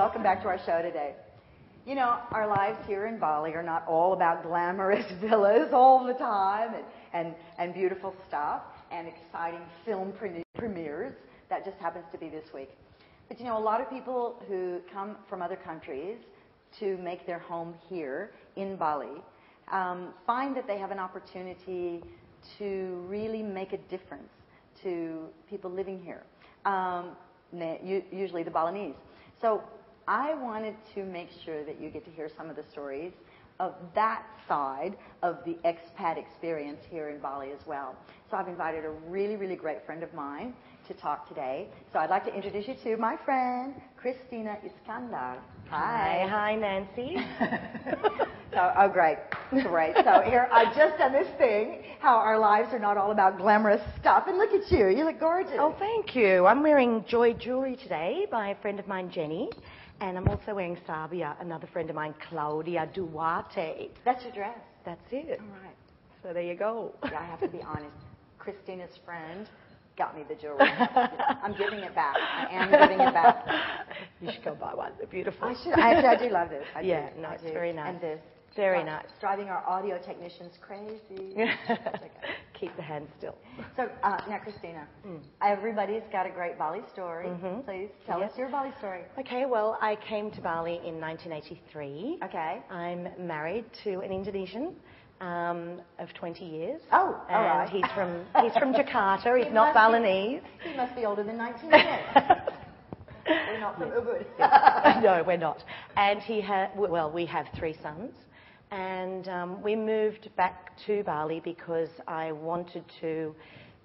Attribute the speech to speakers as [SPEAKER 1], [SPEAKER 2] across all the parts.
[SPEAKER 1] welcome back to our show today. You know, our lives here in Bali are not all about glamorous villas all the time and beautiful stuff and exciting film premieres. That just happens to be this week. But you know, a lot of people who come from other countries to make their home here in Bali find that they have an opportunity to really make a difference to people living here, usually the Balinese. So I wanted to make sure that you get to hear some of the stories of that side of the expat experience here in Bali as well. So I've invited a really, really great friend of mine to talk today. So I'd like to introduce you to my friend, Christina Iskandar. Hi.
[SPEAKER 2] Hi, Nancy.
[SPEAKER 1] Great. So here, I've just done this thing, how our lives are not all about glamorous stuff. And look at you. You look gorgeous.
[SPEAKER 2] Oh, thank you. I'm wearing Joy jewellery today by a friend of mine, Jenny. And I'm also wearing Sabia, another friend of mine, Claudia Duarte.
[SPEAKER 1] That's your dress.
[SPEAKER 2] That's it.
[SPEAKER 1] All right.
[SPEAKER 2] So there you go.
[SPEAKER 1] Yeah, I have to be honest. Christina's friend got me the jewelry. I'm giving it back. I am giving it back.
[SPEAKER 2] You should go buy one. They're beautiful.
[SPEAKER 1] I should. I do love this.
[SPEAKER 2] It's very nice.
[SPEAKER 1] And this.
[SPEAKER 2] Very nice.
[SPEAKER 1] It's driving our audio technicians crazy.
[SPEAKER 2] Keep the hands still.
[SPEAKER 1] So, now, Christina, everybody's got a great Bali story.
[SPEAKER 2] Mm-hmm.
[SPEAKER 1] Please tell us your Bali story.
[SPEAKER 2] Okay, well, I came to Bali in 1983.
[SPEAKER 1] Okay.
[SPEAKER 2] I'm married to an Indonesian of 20 years.
[SPEAKER 1] Oh, all right.
[SPEAKER 2] He's from Jakarta. He's not Balinese.
[SPEAKER 1] He must be older than 19 years. We're not from Ubud.
[SPEAKER 2] No, we're not. And we have 3 sons. And we moved back to Bali because I wanted to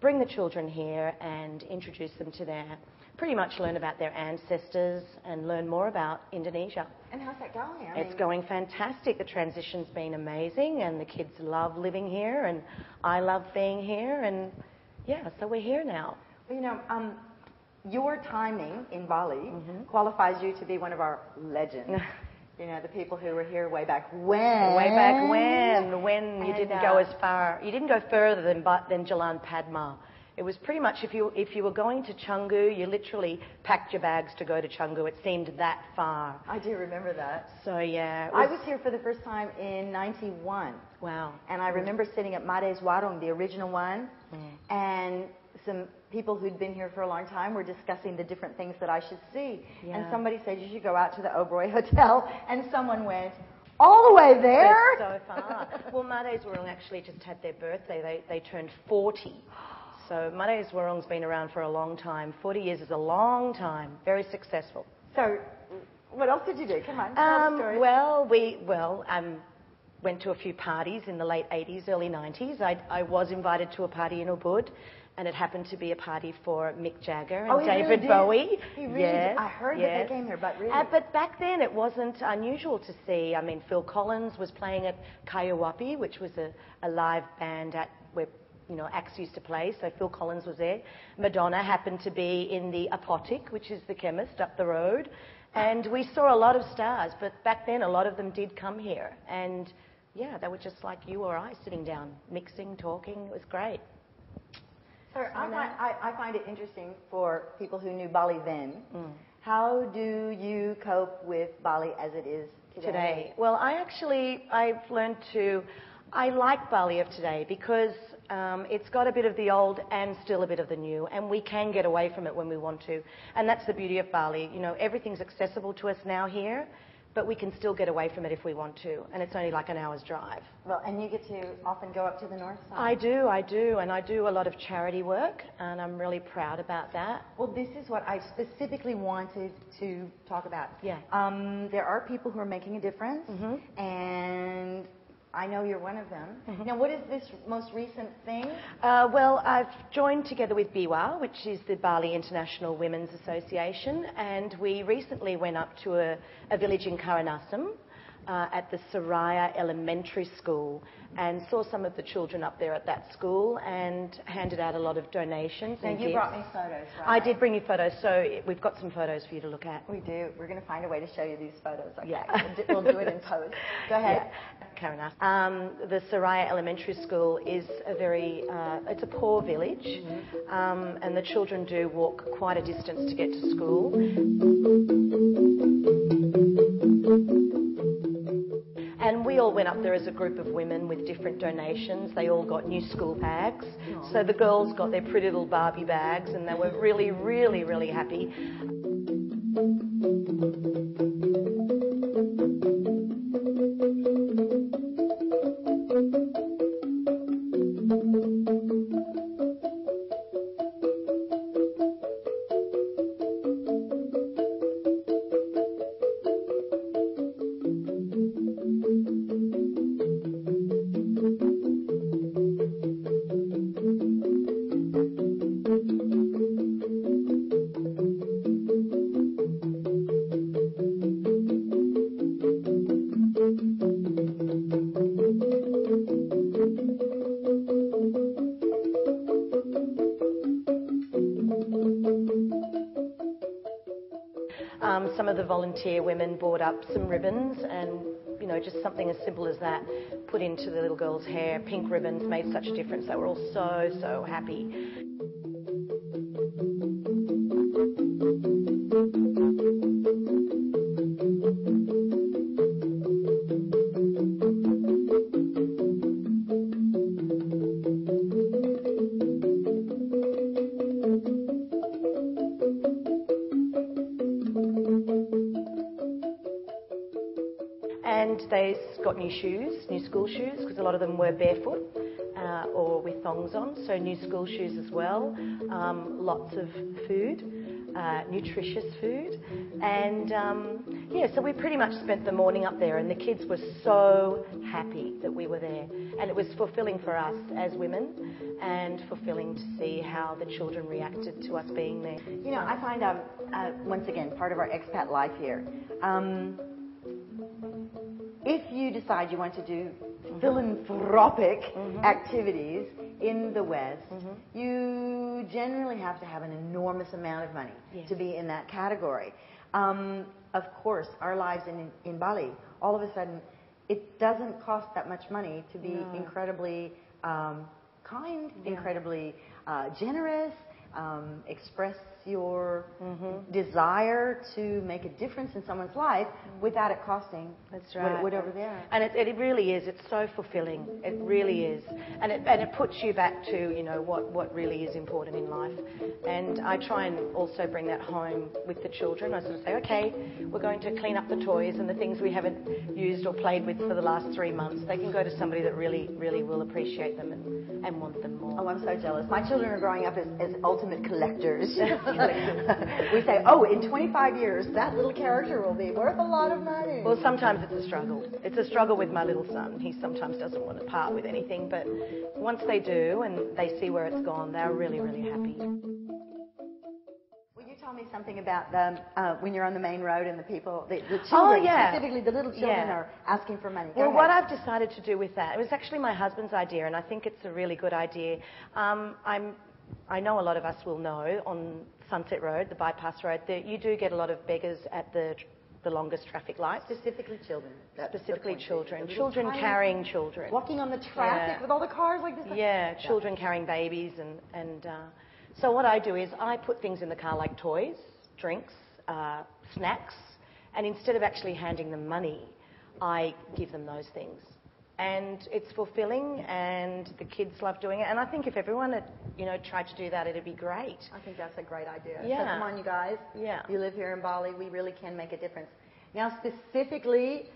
[SPEAKER 2] bring the children here and introduce them to pretty much learn about their ancestors and learn more about Indonesia.
[SPEAKER 1] And how's that going?
[SPEAKER 2] It's going fantastic. The transition's been amazing and the kids love living here and I love being here and yeah, so we're here now.
[SPEAKER 1] Well, you know, your timing in Bali qualifies you to be one of our legends. You know, the people who were here way back when.
[SPEAKER 2] Way back when you didn't go as far. You didn't go further than Jalan Padma. It was pretty much if you were going to Canggu, you literally packed your bags to go to Canggu. It seemed that far.
[SPEAKER 1] I do remember that.
[SPEAKER 2] So yeah,
[SPEAKER 1] I was here for the first time in '91.
[SPEAKER 2] Wow.
[SPEAKER 1] And I remember sitting at Mare's Warung, the original one, and some people who'd been here for a long time were discussing the different things that I should see. Yeah. And somebody said you should go out to the Oberoi Hotel, and someone went, all the way there?
[SPEAKER 2] That's so far. Well, Mare's Warung actually just had their birthday. They turned 40. So Mare's Warung's been around for a long time. 40 years is a long time. Very successful.
[SPEAKER 1] So what else did you do? Come on, tell the story.
[SPEAKER 2] Well, went to a few parties in the late 80s, early 90s. I was invited to a party in Ubud, and it happened to be a party for Mick Jagger and David Bowie.
[SPEAKER 1] He really did. I heard that they came here, but really.
[SPEAKER 2] But back then it wasn't unusual to see. I mean, Phil Collins was playing at Kayawapi, which was a live band where acts used to play, so Phil Collins was there. Madonna happened to be in the Apothec, which is the chemist up the road, and we saw a lot of stars, but back then a lot of them did come here, and yeah, they were just like you or I, sitting down, mixing, talking. It was great.
[SPEAKER 1] So I find it interesting for people who knew Bali then. How do you cope with Bali as it is today?
[SPEAKER 2] Well, I've learned I like Bali of today because it's got a bit of the old and still a bit of the new, and we can get away from it when we want to. And that's the beauty of Bali. You know, everything's accessible to us now here, but we can still get away from it if we want to, and it's only like an hour's drive.
[SPEAKER 1] Well, and you get to often go up to the north side.
[SPEAKER 2] I do, and I do a lot of charity work, and I'm really proud about that.
[SPEAKER 1] Well, this is what I specifically wanted to talk about.
[SPEAKER 2] Yeah.
[SPEAKER 1] There are people who are making a difference, and I know you're one of them. Now, what is this most recent thing?
[SPEAKER 2] Well, I've joined together with BIWA, which is the Bali International Women's Association, and we recently went up to a village in Karanasem at the Soraya Elementary School and saw some of the children up there at that school and handed out a lot of donations and
[SPEAKER 1] you
[SPEAKER 2] gifts.
[SPEAKER 1] brought me photos, right?
[SPEAKER 2] I did bring you photos, so we've got some photos for you to look at.
[SPEAKER 1] We do. We're going to find a way to show you these photos. Okay.
[SPEAKER 2] Yeah.
[SPEAKER 1] We'll do it in post. Go ahead.
[SPEAKER 2] Yeah. Karen asked. The Soraya Elementary School is it's a poor village, and the children do walk quite a distance to get to school. And we all went up there as a group of women with different donations. They all got new school bags. So the girls got their pretty little Barbie bags, and they were really, really, really happy. Some of the volunteer women bought up some ribbons and, you know, just something as simple as that, put into the little girl's hair. Pink ribbons made such a difference. They were all so, so happy. And they got new shoes, new school shoes, because a lot of them were barefoot or with thongs on, so new school shoes as well. Lots of food, nutritious food. And yeah, so we pretty much spent the morning up there, and the kids were so happy that we were there. And it was fulfilling for us as women and fulfilling to see how the children reacted to us being there.
[SPEAKER 1] You know, I find, once again, part of our expat life here. If you decide you want to do philanthropic activities in the West, you generally have to have an enormous amount of money to be in that category. Of course, our lives in Bali, all of a sudden, it doesn't cost that much money to be incredibly kind, incredibly generous, express your desire to make a difference in someone's life without it costing what it would over there.
[SPEAKER 2] And it really is. It's so fulfilling. It really is. And it puts you back to, you know, what really is important in life. And I try and also bring that home with the children. I sort of say, okay, we're going to clean up the toys and the things we haven't used or played with for the last 3 months. They can go to somebody that really, really will appreciate them and want them more.
[SPEAKER 1] Oh, I'm so jealous. My children are growing up as ultimate collectors. We say, oh, in 25 years, that little character will be worth a lot of money.
[SPEAKER 2] Well, sometimes it's a struggle. It's a struggle with my little son. He sometimes doesn't want to part with anything, but once they do and they see where it's gone, they're really, really happy.
[SPEAKER 1] Will you tell me something about when you're on the main road and the people, the children, specifically the little children are asking for money?
[SPEAKER 2] Well, what I've decided to do with that, it was actually my husband's idea, and I think it's a really good idea. I know a lot of us will know on Sunset Road, the bypass road, that you do get a lot of beggars at the longest traffic lights.
[SPEAKER 1] Specifically children.
[SPEAKER 2] Specifically children. Children carrying children.
[SPEAKER 1] Walking on the traffic with all the cars like this.
[SPEAKER 2] Yeah, children carrying babies. And so what I do is I put things in the car like toys, drinks, snacks, and instead of actually handing them money, I give them those things. And it's fulfilling, and the kids love doing it. And I think if everyone had, you know, tried to do that, it'd be great.
[SPEAKER 1] I think that's a great idea.
[SPEAKER 2] Yeah.
[SPEAKER 1] So come on, you guys.
[SPEAKER 2] Yeah.
[SPEAKER 1] You live here in Bali. We really can make a difference. Now, specifically,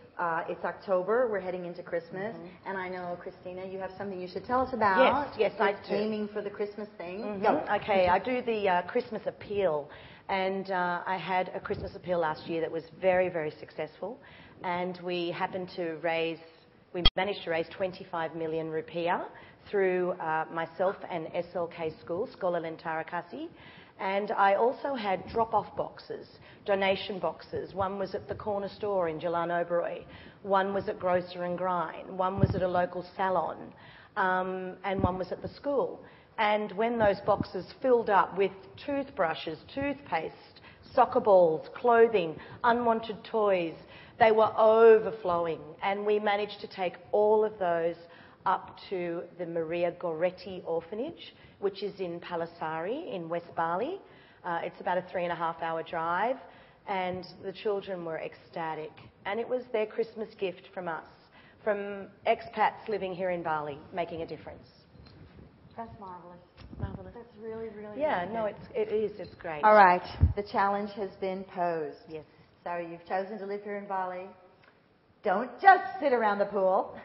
[SPEAKER 1] it's October. We're heading into Christmas. And I know, Christina, you have something you should tell us about.
[SPEAKER 2] Yes, I do.
[SPEAKER 1] Aiming for the Christmas thing.
[SPEAKER 2] Go. Okay, I do the Christmas appeal. And I had a Christmas appeal last year that was very, very successful. And we managed to raise 25 million rupiah through myself and SLK School, Sekolah Lentera Kasih. And I also had drop-off boxes, donation boxes. One was at the corner store in Jalan Oberoi, one was at Grocer and Grind, one was at a local salon, and one was at the school. And when those boxes filled up with toothbrushes, toothpaste, soccer balls, clothing, unwanted toys, they were overflowing. And we managed to take all of those up to the Maria Goretti Orphanage, which is in Palasari in West Bali. It's about a 3.5-hour drive, and the children were ecstatic. And it was their Christmas gift from us, from expats living here in Bali, making a difference.
[SPEAKER 1] That's marvelous.
[SPEAKER 2] Marvelous.
[SPEAKER 1] That's really, really
[SPEAKER 2] Yeah,
[SPEAKER 1] really
[SPEAKER 2] no,
[SPEAKER 1] good.
[SPEAKER 2] it is. It's great.
[SPEAKER 1] All right. The challenge has been posed.
[SPEAKER 2] Yes.
[SPEAKER 1] So you've chosen to live here in Bali. Don't just sit around the pool.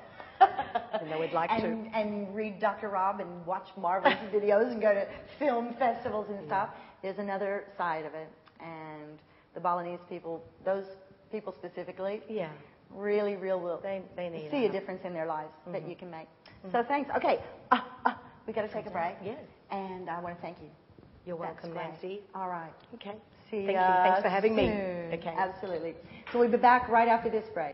[SPEAKER 2] Even though we'd like to.
[SPEAKER 1] And read Dr. Rob and watch marvelous videos and go to film festivals and stuff. There's another side of it. And the Balinese people, those people specifically, really will
[SPEAKER 2] They need
[SPEAKER 1] see a difference in their lives that you can make. So thanks. Okay. We got to take a break.
[SPEAKER 2] Yes.
[SPEAKER 1] And I want to thank you.
[SPEAKER 2] You're welcome, Nancy.
[SPEAKER 1] All right.
[SPEAKER 2] Okay.
[SPEAKER 1] See
[SPEAKER 2] Thank you.
[SPEAKER 1] ya
[SPEAKER 2] Thanks for having me.
[SPEAKER 1] soon.
[SPEAKER 2] Okay.
[SPEAKER 1] Absolutely. So we'll be back right after this break.